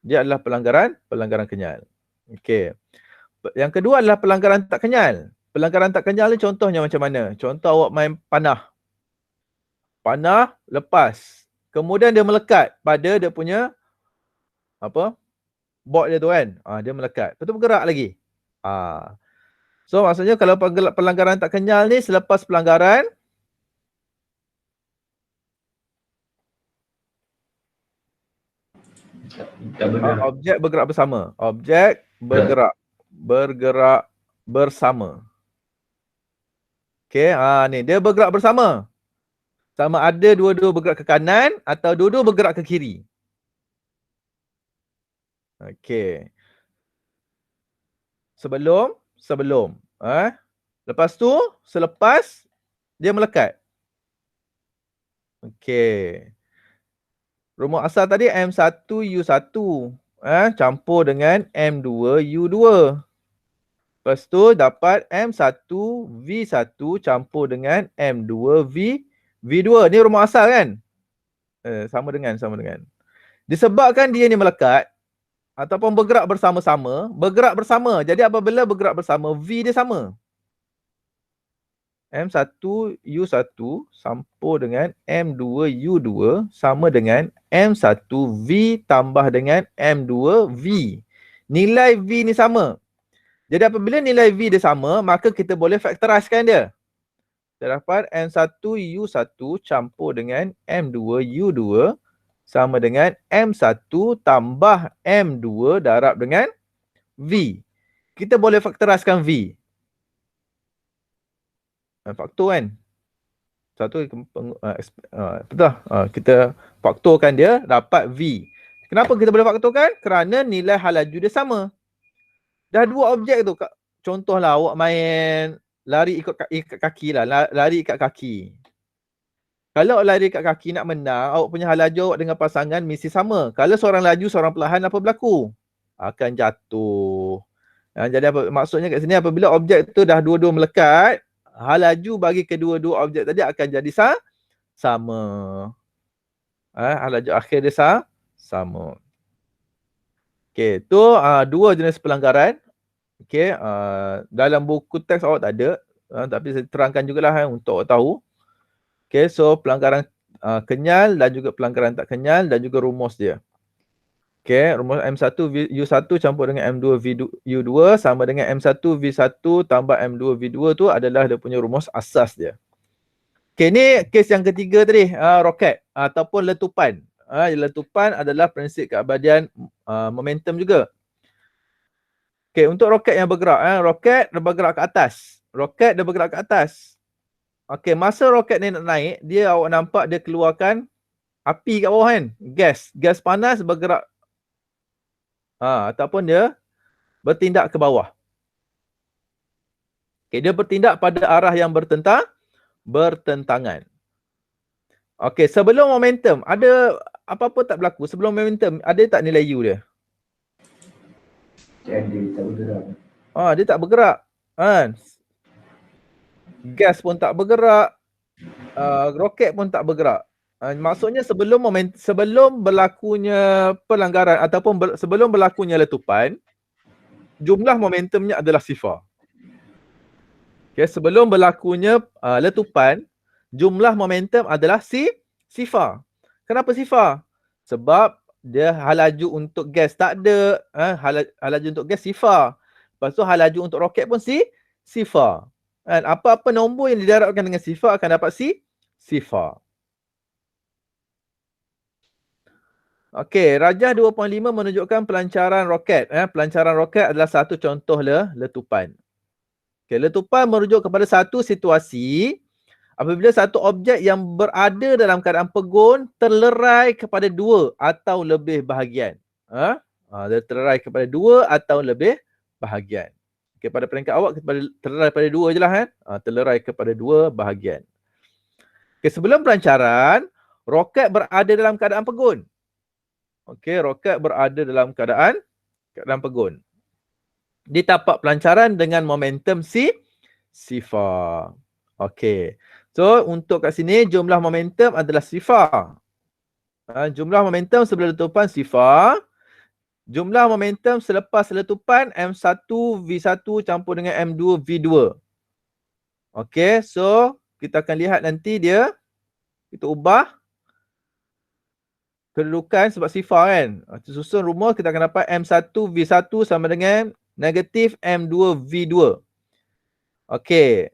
Dia adalah pelanggaran kenyal. Okey. Yang kedua adalah pelanggaran tak kenyal. Pelanggaran tak kenyal ni contohnya macam mana? Contoh awak main panah. Panah lepas. Kemudian dia melekat pada dia punya board dia tu kan. Dia melekat. Lepas tu bergerak lagi. So maksudnya kalau pelanggaran tak kenyal ni selepas pelanggaran, objek bergerak bersama. Objek bergerak bersama. Okey, ni dia bergerak bersama. Sama ada dua-dua bergerak ke kanan atau dua-dua bergerak ke kiri. Okey. Sebelum. Lepas tu, selepas dia melekat. Okey. Rumus asal tadi M1U1 campur dengan M2U2. Lepas tu dapat M1V1 campur dengan M2V2. Ni rumus asal kan? Sama dengan. Disebabkan dia ni melekat ataupun bergerak bersama. Jadi apabila bergerak bersama, V dia sama. M1U1 campur dengan M2U2 sama dengan M1V tambah dengan M2V. Nilai V ni sama. Jadi apabila nilai V dia sama, maka kita boleh faktoriskan dia. Kita dapat M1U1 campur dengan M2U2 sama dengan M1 tambah M2 darab dengan V. Kita boleh faktoriskan V. Faktor kan? Satu betul. Kita faktorkan dia dapat V. Kenapa kita boleh faktorkan? Kerana nilai halaju dia sama. Dah dua objek tu. Contohlah awak main lari ikat kaki lah. Lari ikat kaki. Kalau lari ikat kaki nak menang, awak punya halaju awak dengan pasangan mesti sama. Kalau seorang laju, seorang perlahan, apa berlaku? Akan jatuh. Jadi apa maksudnya kat sini, apabila objek tu dah dua-dua melekat, halaju bagi kedua-dua objek tadi akan jadi sama. Halaju akhir dia sama. Okey, tu dua jenis pelanggaran. Okey, dalam buku teks awak tak ada, tapi saya terangkan jugalah untuk awak tahu. Okey, so pelanggaran kenyal dan juga pelanggaran tak kenyal dan juga rumus dia. Okey, rumus M1U1 campur dengan M2U2 sama dengan M1V1 tambah M2V2 tu adalah dia punya rumus asas dia. Okey, ni kes yang ketiga tadi, roket ataupun letupan. Letupan adalah prinsip keabadian momentum juga. Okey, untuk roket yang bergerak, roket dia bergerak ke atas. Roket dia bergerak ke atas. Okey, masa roket ni nak naik, dia awak nampak dia keluarkan api kat bawah kan? Gas panas bergerak ataupun dia bertindak ke bawah. Okey, dia bertindak pada arah yang bertentangan. Okey, sebelum momentum, ada apa-apa tak berlaku? Sebelum momentum, ada tak nilai U dia? Dia tak bergerak. Dia tak bergerak. Gas pun tak bergerak. Roket pun tak bergerak. Maksudnya sebelum berlakunya pelanggaran ataupun sebelum berlakunya letupan, jumlah momentumnya adalah sifar. Okay, sebelum berlakunya letupan, jumlah momentum adalah sifar. Kenapa sifar? Sebab dia halaju untuk gas tak ada. Halaju untuk gas sifar. Lepas tu halaju untuk roket pun sifar. Apa-apa nombor yang didarabkan dengan sifar akan dapat sifar. Okey, rajah 2.5 menunjukkan pelancaran roket. Pelancaran roket adalah satu contoh letupan. Okey, letupan merujuk kepada satu situasi apabila satu objek yang berada dalam keadaan pegun terlerai kepada dua atau lebih bahagian. Dia terlerai kepada dua atau lebih bahagian. Okey, pada peringkat awak terlerai pada dua je lah. Terlerai kepada dua bahagian. Okey, sebelum pelancaran, roket berada dalam keadaan pegun. Okey, roket berada dalam keadaan pegun. Ditapak pelancaran dengan momentum sifar. Okey. So, untuk kat sini jumlah momentum adalah sifar. Jumlah momentum sebelum letupan sifar. Jumlah momentum selepas letupan M1V1 campur dengan M2V2. Okey, so kita akan lihat nanti dia. Kita ubah kedudukan sebab sifar kan. Susun rumus kita akan dapat M1V1 sama dengan negatif M2V2. Okey.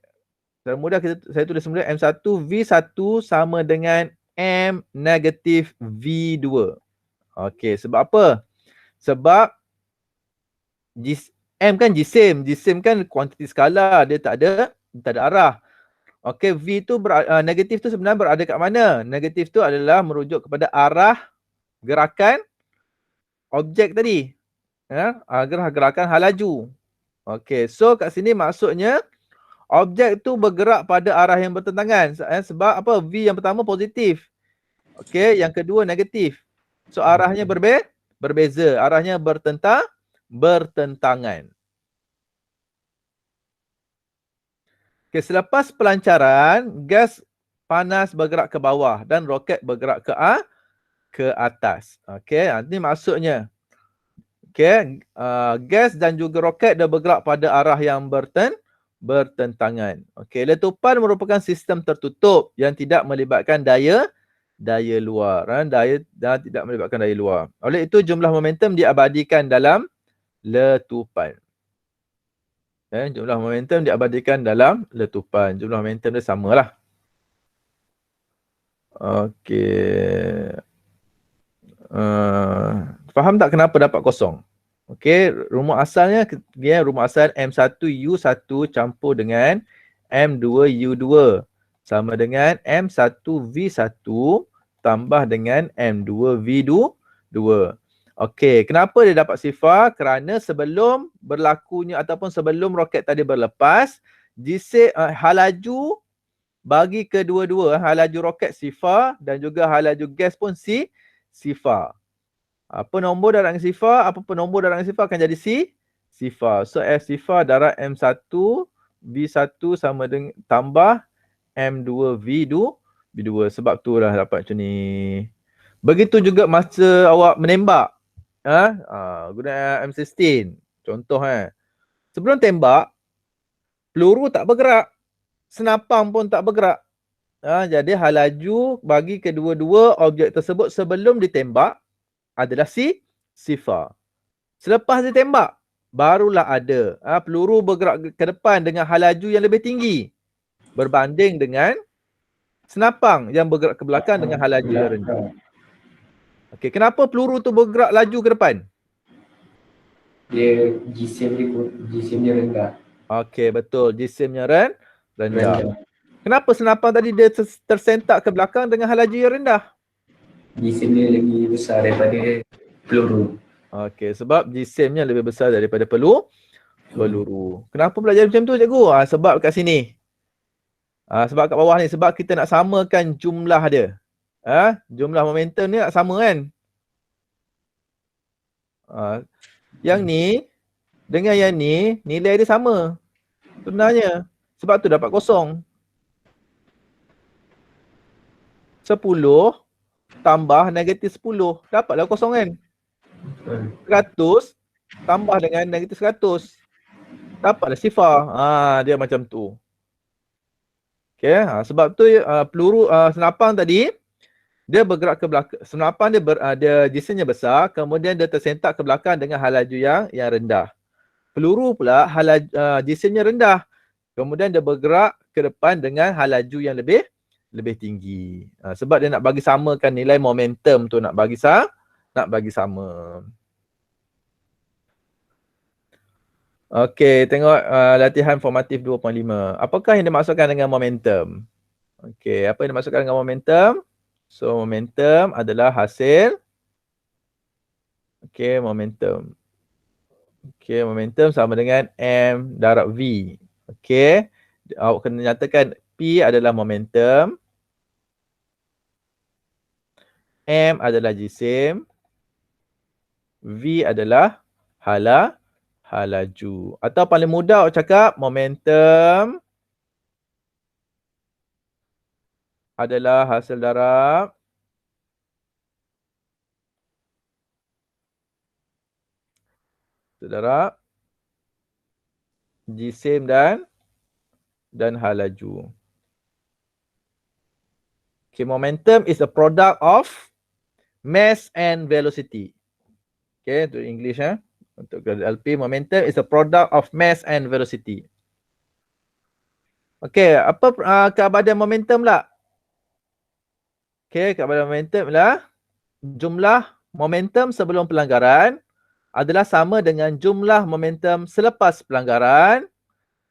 Secara mudah saya tulis semula M1V1 sama dengan M negatif V2. Okey, sebab apa? Sebab M kan jisim. Jisim kan kuantiti skala, dia tak ada arah. Okey, V tu negatif tu sebenarnya berada kat mana? Negatif tu adalah merujuk kepada arah gerakan objek tadi. Gerakan halaju. Okey, so kat sini maksudnya objek tu bergerak pada arah yang bertentangan. Sebab apa? V yang pertama positif. Okey, yang kedua negatif. So arahnya berbeza. Arahnya bertentangan. Okay, selepas pelancaran, gas panas bergerak ke bawah dan roket bergerak ke atas. Okey, ini maksudnya. Okey, gas dan juga roket dia bergerak pada arah yang bertentangan. Okey, letupan merupakan sistem tertutup yang tidak melibatkan daya luar, dan tidak melibatkan daya luar. Oleh itu jumlah momentum diabadikan dalam letupan. Jumlah momentum diabadikan dalam letupan. Jumlah momentum dia samalah. Okey. Faham tak kenapa dapat kosong? Okey, rumus asalnya dia rumus asal M1U1 campur dengan M2U2 sama dengan M1V1 tambah dengan M2V2. Okey, kenapa dia dapat sifar? Kerana sebelum berlakunya ataupun sebelum roket tadi berlepas, halaju bagi kedua-dua, halaju roket sifar dan juga halaju gas pun sifar. Apa nombor darangan sifar, apa nombor darangan sifar akan jadi sifar. So F sifar darab M1 V1 sama dengan tambah M2 V2. Sebab tu lah dapat macam ni. Begitu juga masa awak menembak. Guna M16. Contoh sebelum tembak, peluru tak bergerak. Senapang pun tak bergerak. Jadi halaju bagi kedua-dua objek tersebut sebelum ditembak adalah sifar. Selepas ditembak, barulah ada peluru bergerak ke depan dengan halaju yang lebih tinggi berbanding dengan senapang yang bergerak ke belakang dengan halaju yang rendah. Okey, kenapa peluru tu bergerak laju ke depan? Dia jisim dia rendah. Okey, betul. Jisimnya rendah. Kenapa senapang tadi dia tersentak ke belakang dengan halaju yang rendah? Jisim dia lagi besar daripada peluru. Okey, sebab jisimnya lebih besar daripada peluru. Kenapa belajar macam tu cikgu? Sebab kat sini. Sebab kat bawah ni, sebab kita nak samakan jumlah dia. Jumlah momentum ni nak sama kan? Yang ni dengan yang ni nilai dia sama. Sebenarnya. Sebab tu dapat kosong. 10 tambah negatif 10. Dapatlah kosong kan? 100 tambah dengan negatif 100. Dapatlah sifar. Dia macam tu. Okay, sebab tu peluru senapang tadi dia bergerak ke belakang. Senapang dia jisimnya besar, kemudian dia tersentak ke belakang dengan halaju yang rendah. Peluru pula jisimnya rendah, kemudian dia bergerak ke depan dengan halaju yang lebih tinggi. Sebab dia nak bagi samakan nilai momentum tu, nak bagi sama. Okey, tengok latihan formatif 2.5. Apakah yang dimaksudkan dengan momentum? Okey, apa yang dimaksudkan dengan momentum? So, momentum adalah hasil. Okey, momentum. Okey, momentum sama dengan M darab V. Okey, awak kena nyatakan P adalah momentum. M adalah jisim. V adalah halaju. Atau paling mudah awak cakap momentum adalah hasil darab jisim dan halaju. Okay, momentum is a product of mass and velocity. Okay, to English untuk LP, momentum is a product of mass and velocity. Okay, apa keabadian momentum lah? Okay, keabadian momentum lah jumlah momentum sebelum pelanggaran adalah sama dengan jumlah momentum selepas pelanggaran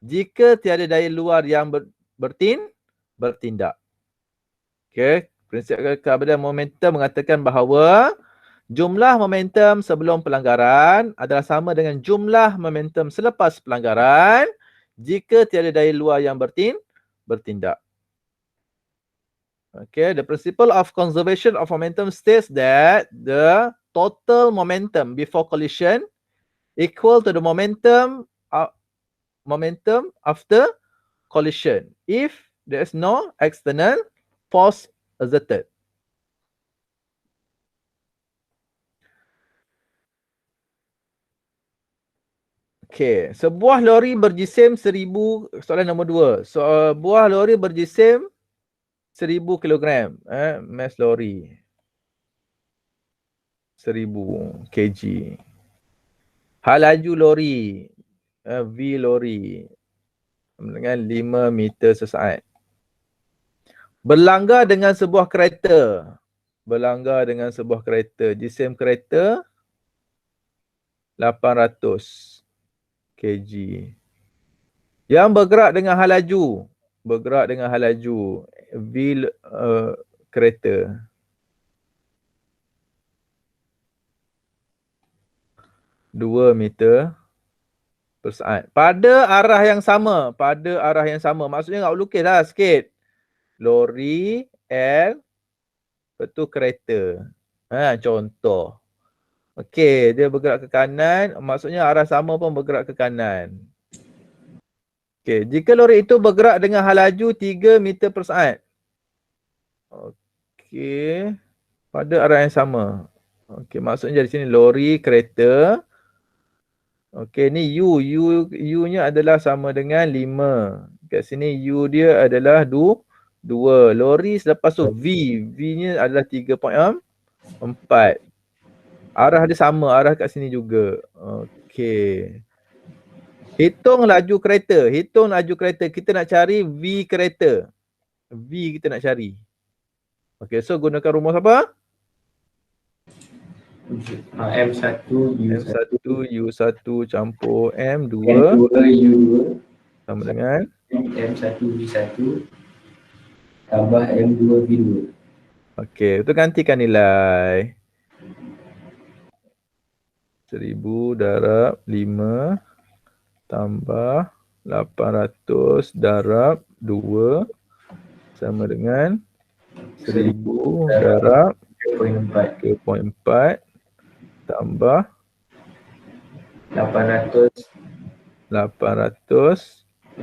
jika tiada daya luar yang bertindak. Okay, prinsip keabadian momentum mengatakan bahawa jumlah momentum sebelum pelanggaran adalah sama dengan jumlah momentum selepas pelanggaran jika tiada daya luar yang bertindak. Okay, the principle of conservation of momentum states that the total momentum before collision equal to the momentum after collision if there is no external force exerted. Okey, sebuah lori berjisim 1000, soalan nombor 2. Sebuah lori berjisim 1000 kilogram, mass lori 1000 kg. Halaju lori, V lori dengan 5 meter sesaat. Berlanggar dengan sebuah kereta. Berlanggar dengan sebuah kereta. Jisim kereta 800 kg. Yang bergerak dengan halaju. Bergerak dengan halaju. V kereta. 2 meter per saat. Pada arah yang sama. Pada arah yang sama. Maksudnya nak lukis lah sikit. Lori, L, lepas tu kereta. Contoh. Okey, dia bergerak ke kanan. Maksudnya arah sama pun bergerak ke kanan. Okey, jika lori itu bergerak dengan halaju 3 meter per saat. Okey, pada arah yang sama. Okey, maksudnya di sini lori, kereta. Okey, ni U-nya adalah sama dengan 5. Kat sini U dia adalah 2. Lori selepas tu V-nya adalah 3.4. Arah dia sama, arah kat sini juga. Okey. Hitung laju kereta. Kita nak cari V kereta. V kita nak cari. Okey, so gunakan rumus apa? M1 M1 U1 campur M2 M2 U2 sama dengan M1 V1 tambah M2 V2. okey, itu gantikan nilai 1000 darab 5 tambah 800 darab 2 sama dengan 1000 darab 3.4 tambah 800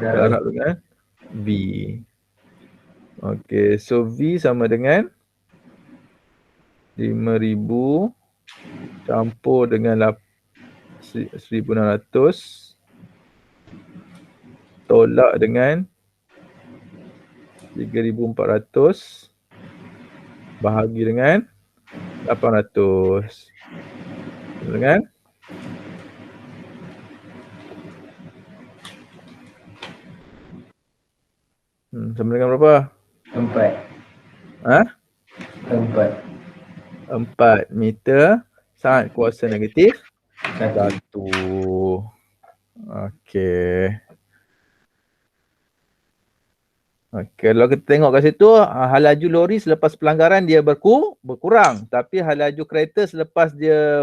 darab dengan V. Okey, so V sama dengan 5000 campur dengan 1600 tolak dengan 3400 bahagi dengan 800. Sama dengan sama dengan berapa? 4. 4 meter saat kuasa negatif 1. Okey. Kalau kita tengok kat situ, halaju lori selepas pelanggaran dia berkurang. Tapi halaju kereta selepas dia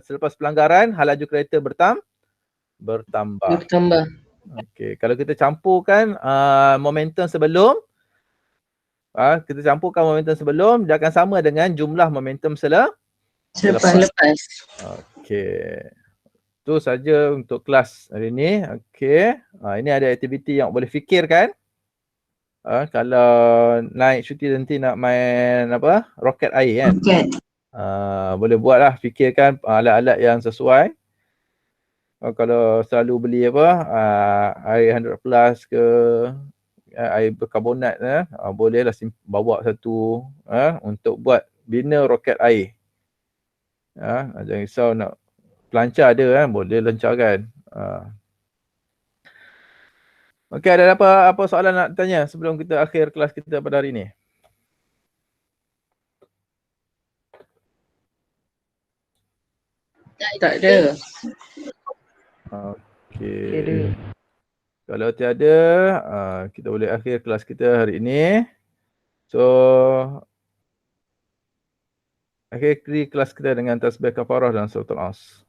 selepas pelanggaran, halaju kereta bertambah. Okey, kalau kita campurkan momentum sebelum, dia akan sama dengan jumlah momentum Selepas. Okey. Itu saja untuk kelas hari ni. Okey. Ini ada aktiviti yang boleh fikirkan. Kalau naik cuti nanti nak main roket air kan. Roket. Boleh buatlah, fikirkan alat-alat yang sesuai. Kalau selalu beli air 100 plus ke air berkarbonat, bolehlah bawa satu untuk buat bina roket air. Jangan risau, nak pelancar ada boleh lancarkan. Okey, ada apa soalan nak tanya sebelum kita akhir kelas kita pada hari ini? Tak ada. Okey. Kalau tiada, kita boleh akhir kelas kita hari ini. So, akhiri kelas kita dengan tasbih kafarah dan suratul As.